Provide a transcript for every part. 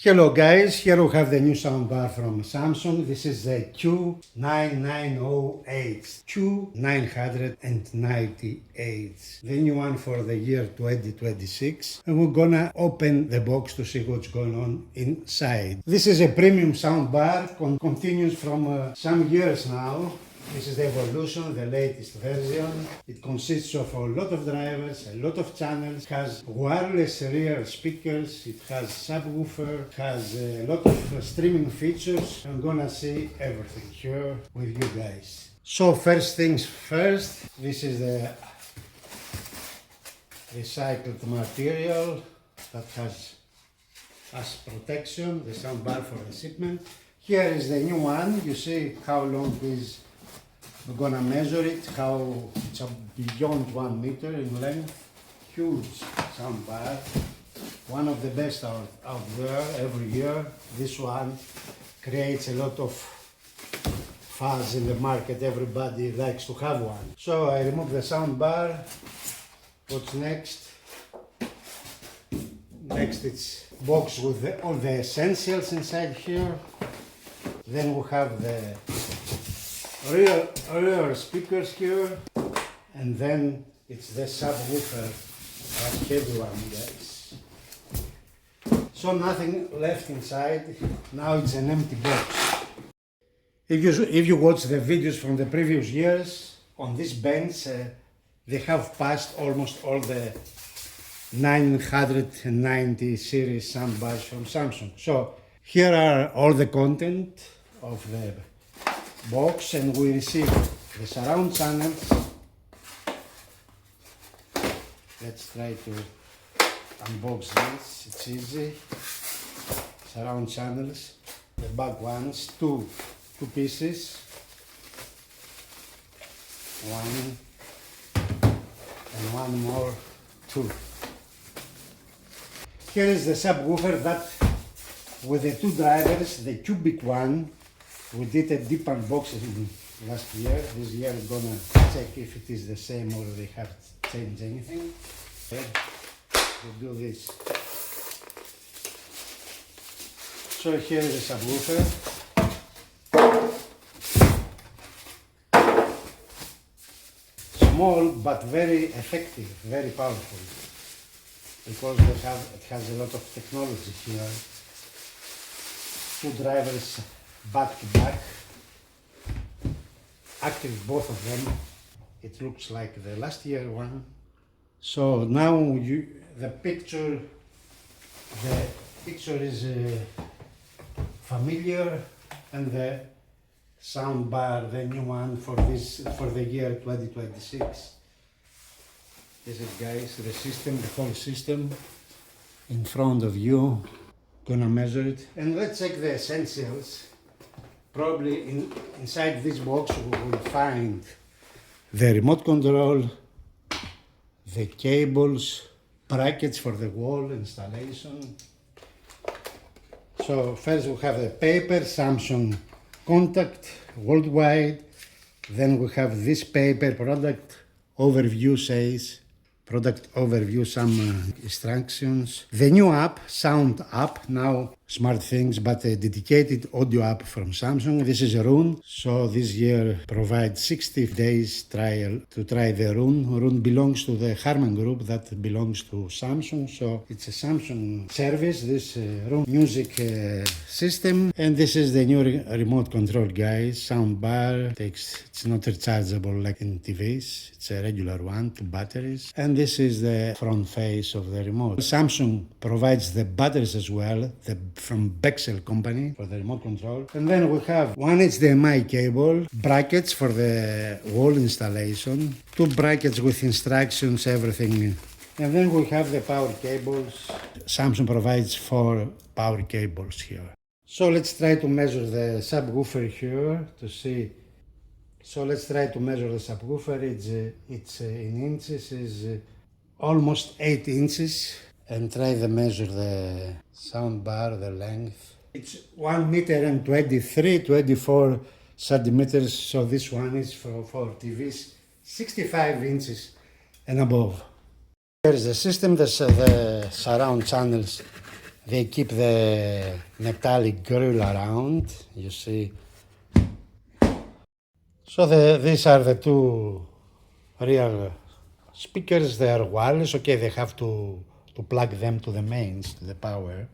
Hello guys, here we have the new soundbar from Samsung. This is the Q990H. Q990H. The new one for the year 2026. And we're gonna open the box to see what's going on inside. This is a premium soundbar, continues from some years now. This is the evolution, the latest version. It consists of a lot of drivers, a lot of channels, it has wireless rear speakers, it has subwoofer, it has a lot of streaming features. I'm gonna see everything here with you guys. So first things first, this is the recycled material that has as protection, the soundbar for the shipment. Here is the new one, you see how long it is. We're gonna measure it, how it's beyond 1 meter in length. Huge soundbar, one of the best out there every year. This one creates a lot of fuzz in the market. Everybody likes to have one. So I remove the soundbar. What's next? Next it's box with all the essentials inside here. Then we have the rear speakers here, and then it's the subwoofer, that heavy one, guys. So nothing left inside. Now it's an empty box. If you watch the videos from the previous years, on this bench they have passed almost all the 990 series soundbars from Samsung. So here are all the content of the box, and we receive the surround channels. Let's try to unbox this, it's easy. Surround channels, the back ones, two pieces, one and one more, two. Here is the subwoofer that with the two drivers, the cubic one. We did a deep unboxing last year. This year we're gonna check if it is the same or they have changed anything. Okay. We do this. So here is the subwoofer. Small but very effective, very powerful. Because it has a lot of technology here. Two drivers back to back, active both of them. It looks like the last year one. So now the picture is familiar, and the soundbar, the new one for the year 2026. This is, guys, the system, the whole system in front of you. Gonna measure it, and let's check the essentials. Probably inside this box we will find the remote control, the cables, brackets for the wall installation. So first we have the paper, Samsung contact worldwide. Then we have this paper, product overview says. Product overview, some instructions. The new app, Sound app, now smart things, but a dedicated audio app from Samsung. This is a Roon. So this year provides 60 days trial to try the Roon. Roon belongs to the Harman Group that belongs to Samsung. So it's a Samsung service, this Roon music system. And this is the new remote control, guys. Soundbar. It's not rechargeable like in TVs. It's a regular one, 2 batteries. And this is the front face of the remote. Samsung provides the batteries as well, from Bexel company for the remote control. And then we have one HDMI cable, brackets for the wall installation, 2 brackets with instructions, everything. And then we have the power cables. Samsung provides 4 power cables here. So let's try to measure the subwoofer here to see. So let's try to measure the subwoofer. It's in inches, is almost 8 inches. And try to measure the soundbar, the length. It's 1 meter and 24 centimeters. So this one is for TVs, 65 inches and above. Here is the system, the surround channels They keep the metallic grill around, you see. So these are the two real speakers. They are wireless. Okay, they have to plug them to the mains, to the power.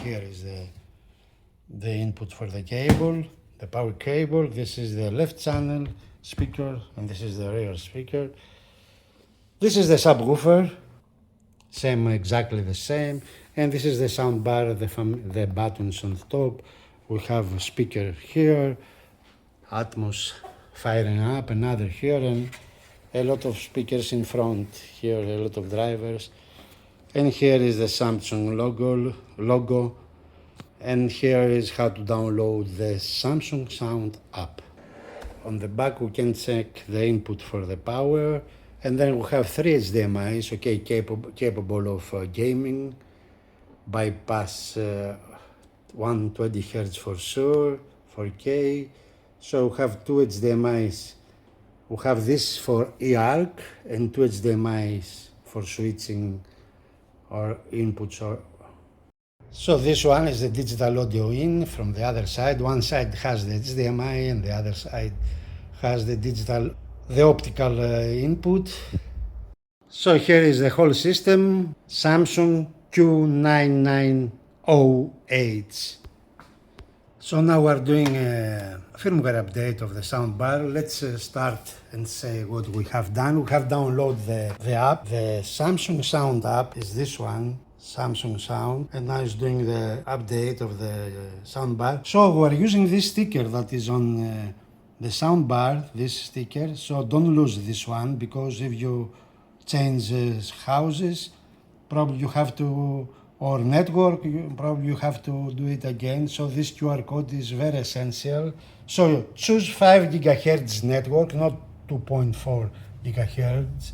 Here is the input for the cable, the power cable. This is the left channel speaker, and this is the rear speaker. This is the subwoofer, exactly the same. And this is the sound bar, the buttons on the top. We have a speaker here, Atmos firing up, another here, and a lot of speakers in front here, a lot of drivers. And here is the Samsung logo. And here is how to download the Samsung Sound app. On the back we can check the input for the power, and then we have 3 HDMIs, okay, capable of gaming, bypass 120 Hz for sure, 4K. So we have 2 HDMIs. We have this for eARC and 2 HDMIs for switching or inputs. So this one is the digital audio in from the other side. One side has the HDMI and the other side has the optical input. So here is the whole system, Samsung Q990H. So now we're doing a firmware update of the soundbar. Let's start and say what we have done. We have downloaded the app. The Samsung Sound app is this one, Samsung Sound, and now it's doing the update of the soundbar. So we're using this sticker that is on the soundbar, this sticker. So don't lose this one, because if you change houses, probably you have to, or network, probably you have to do it again. So this QR code is very essential. So choose 5 GHz network, not 2.4 GHz.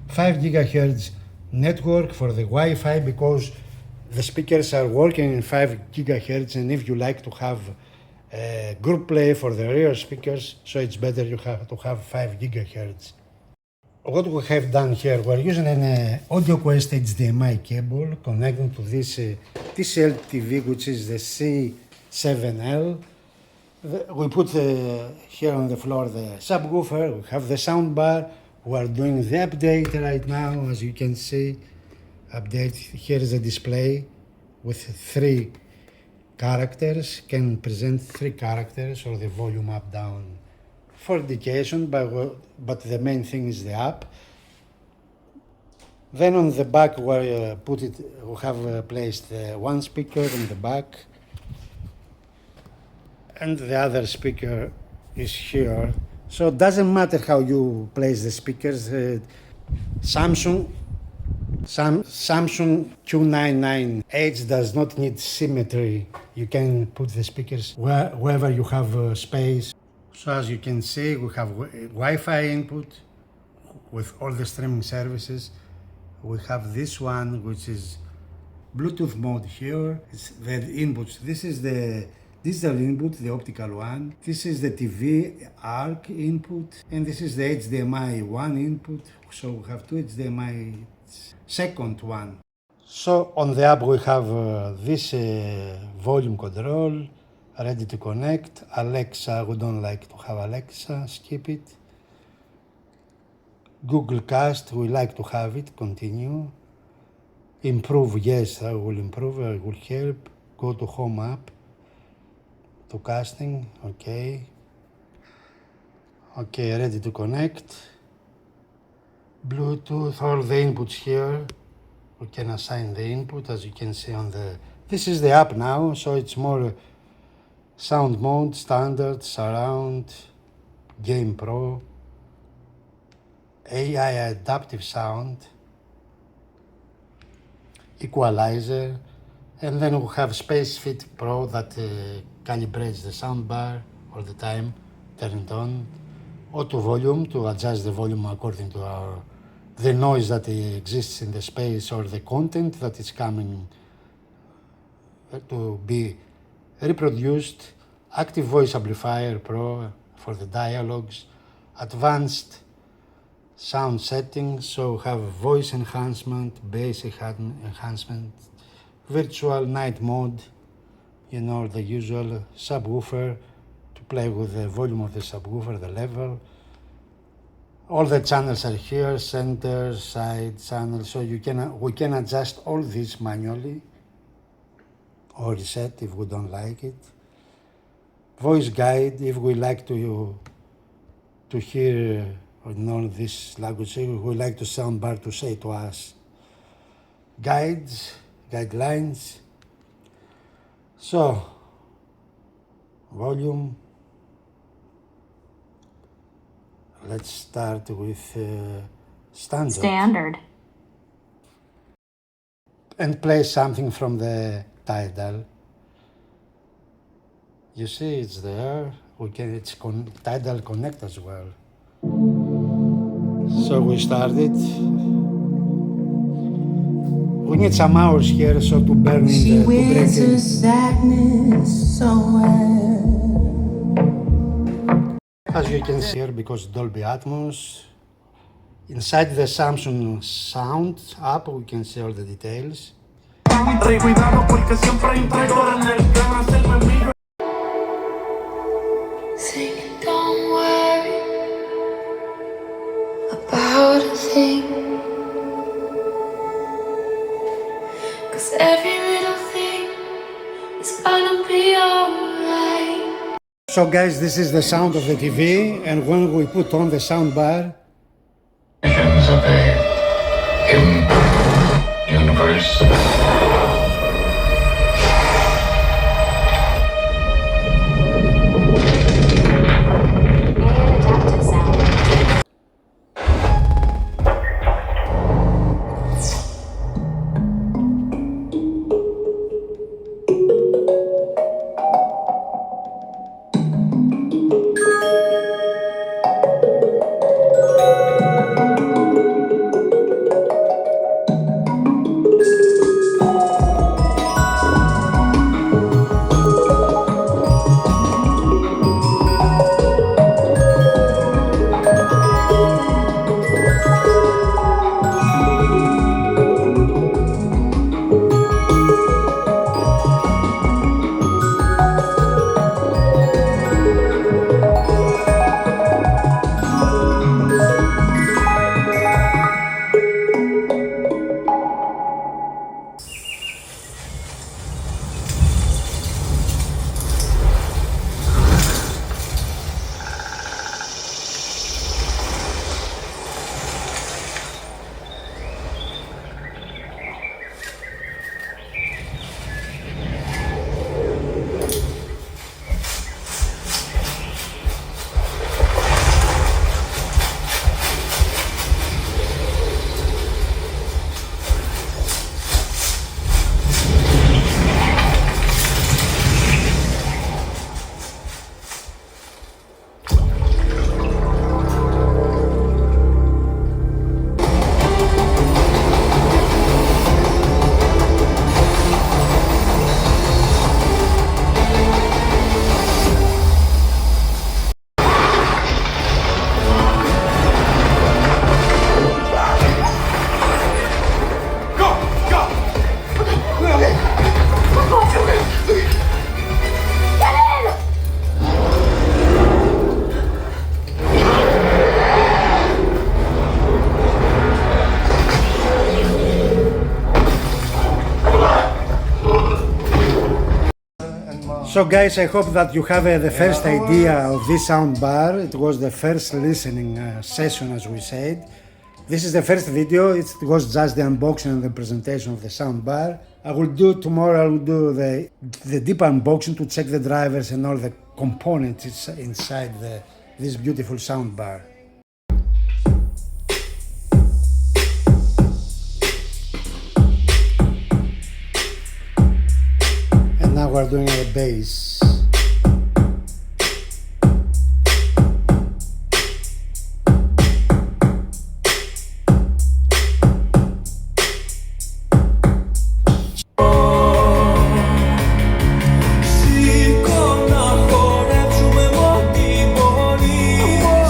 5 GHz network for the Wi-Fi, because the speakers are working in 5 GHz, and if you like to have a group play for the rear speakers, so it's better you have to have 5 GHz. What we have done here, we're using an AudioQuest HDMI cable connecting to this TCL TV, which is the C7L. We put here on the floor the subwoofer, we have the soundbar. We are doing the update right now, as you can see. Update, here is a display with 3 characters, can present 3 characters, or the volume up, down, for indication, but the main thing is the app. Then on the back we have placed one speaker in the back, and the other speaker is here. So it doesn't matter how you place the speakers. Samsung Q990H does not need symmetry. You can put the speakers wherever you have space. So as you can see, we have Wi-Fi input with all the streaming services. We have this one, which is Bluetooth mode here. It's the inputs. This is the digital input, the optical one. This is the TV ARC input, and this is the HDMI 1 input. So we have 2 HDMI second one. So on the app we have this volume control, ready to connect. Alexa, we don't like to have Alexa, skip it. Google Cast, we like to have it, continue. Improve, yes, I will improve, I will help. Go to Home app, to casting, okay. Okay, ready to connect. Bluetooth, all the inputs here. We can assign the input, as you can see on the... This is the app now, so it's more sound mode, standard, surround, game pro, AI adaptive sound, equalizer, and then we have Space Fit Pro that calibrates the soundbar all the time, turn it on. Auto volume, to adjust the volume according to the noise that exists in the space, or the content that is coming to be reproduced. Active Voice Amplifier Pro for the dialogues. Advanced sound settings, so have voice enhancement, bass enhancement, virtual night mode, you know, the usual subwoofer to play with the volume of the subwoofer, the level. All the channels are here, center, side channel, so we can adjust all this manually or reset if we don't like it. Voice guide if we like to hear this language, we like the soundbar to say to us guidelines. So, volume. Let's start with standard. And play something from the Tidal. You see, it's there. It's Tidal Connect as well. So we started. We need some hours here so to burn in the to break in. Sadness somewhere. As you can see here, because Dolby Atmos. Inside the Samsung Sound app, we can see all the details. Sing, don't worry about a thing, 'cause every little thing is gonna be alright. So guys, this is the sound of the TV, and when we put on the soundbar, of the hidden universe. So guys, I hope that you have the first idea of this soundbar. It was the first listening session, as we said. This is the first video. It was just the unboxing and the presentation of the soundbar. Tomorrow I will do the deep unboxing to check the drivers and all the components inside this beautiful soundbar. And now we're doing the bass.